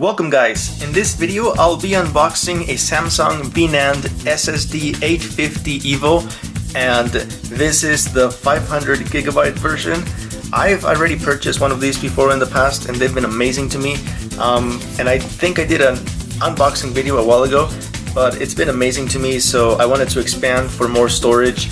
Welcome guys, in this video I'll be unboxing a Samsung V-NAND SSD 850 EVO, and this is the 500GB version. I've already purchased one of these before in the past and they've been amazing to me, and I think I did an unboxing video a while ago, but it's been amazing to me, so I wanted to expand for more storage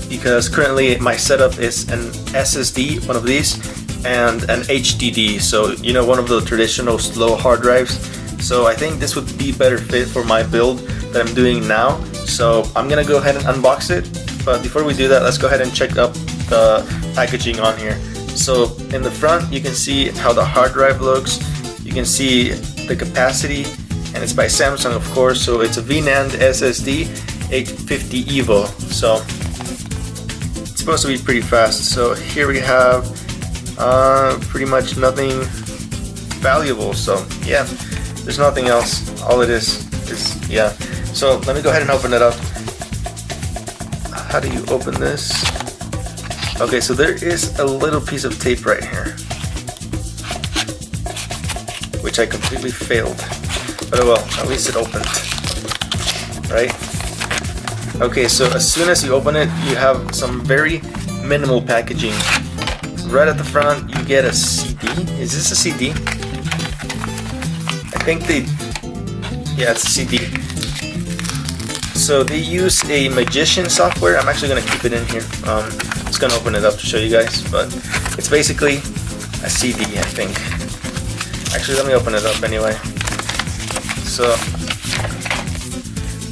because currently my setup is an SSD, one of these, and an HDD, so you know, one of the traditional slow hard drives. So I think this would be better fit for my build that I'm doing now. So I'm gonna go ahead and unbox it, but before we do that, let's go ahead and check up the packaging on here. So in the front you can see how the hard drive looks, you can see the capacity, and it's by Samsung of course, so it's a V-NAND SSD 850 EVO, so it's supposed to be pretty fast. So here we have pretty much nothing valuable, so yeah, there's nothing else. All it is yeah. So let me go ahead and open it up. How do you open this? Okay, so there is a little piece of tape right here, which I completely failed, but oh well, at least it opened, right? Okay, so as soon as you open it, you have some very minimal packaging. Right at the front you get a CD. Is this a CD? I think yeah, it's a CD. So they use a Magician software. I'm actually going to keep it in here. Just going to open it up to show you guys, but it's basically a CD, I think. Actually, let me open it up anyway. So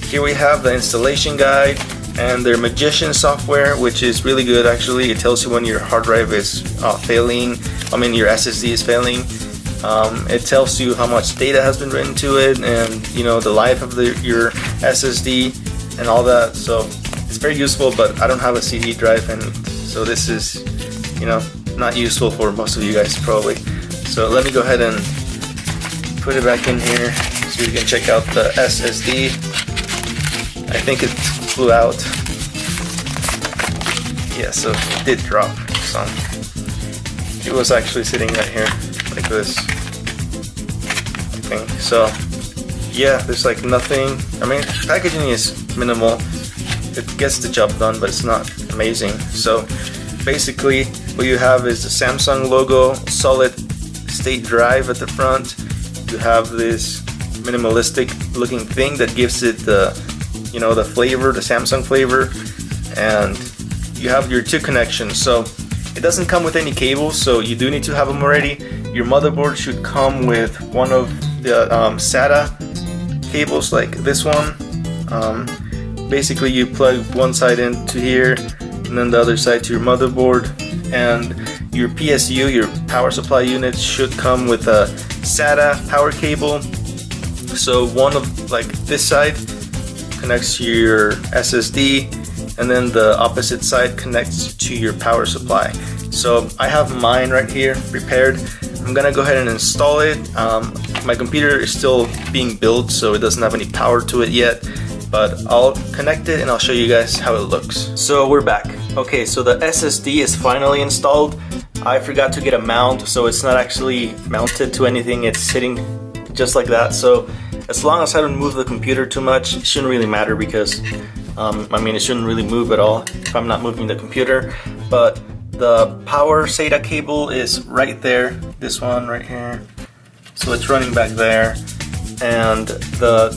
here we have the installation guide and their Magician software, which is really good actually. It tells you when your hard drive is failing, your SSD is failing. It tells you how much data has been written to it, and you know, the life of your SSD and all that. So it's very useful, but I don't have a CD drive, and so this is, you know, not useful for most of you guys probably. So let me go ahead and put it back in here so you can check out the SSD. I think it flew out. Yeah, so it did drop. So it was actually sitting right here like this, I think. So yeah, there's like nothing. Packaging is minimal. It gets the job done, but it's not amazing. So basically what you have is the Samsung logo, solid state drive at the front. You have this minimalistic looking thing that gives it the, you know, the flavor, the Samsung flavor, and you have your two connections. So it doesn't come with any cables, so you do need to have them already. Your motherboard should come with one of the SATA cables like this one. Basically you plug one side into here and then the other side to your motherboard, and your PSU, your power supply unit, should come with a SATA power cable. So one of like this side connects to your SSD, and then the opposite side connects to your power supply. So I have mine right here prepared. I'm gonna go ahead and install it. My computer is still being built, so it doesn't have any power to it yet, but I'll connect it and I'll show you guys how it looks. So we're back. Okay, so the SSD is finally installed. I forgot to get a mount, so it's not actually mounted to anything. It's sitting just like that. So as long as I don't move the computer too much, it shouldn't really matter, because it shouldn't really move at all if I'm not moving the computer. But the power SATA cable is right there, this one right here. So it's running back there, and the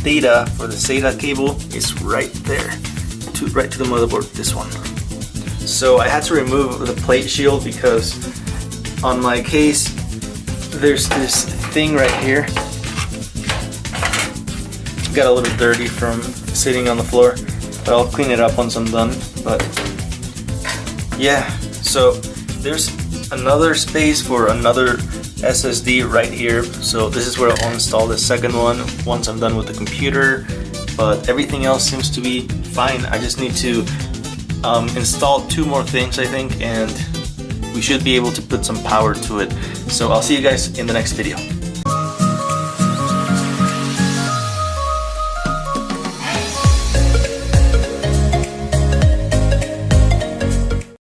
data for the SATA cable is right there, right to the motherboard, this one. So I had to remove the plate shield because on my case there's this thing right here. Got a little dirty from sitting on the floor, but I'll clean it up once I'm done. But yeah, so there's another space for another SSD right here. So this is where I'll install the second one once I'm done with the computer, but everything else seems to be fine. I just need to install two more things, I think, and we should be able to put some power to it. So I'll see you guys in the next video.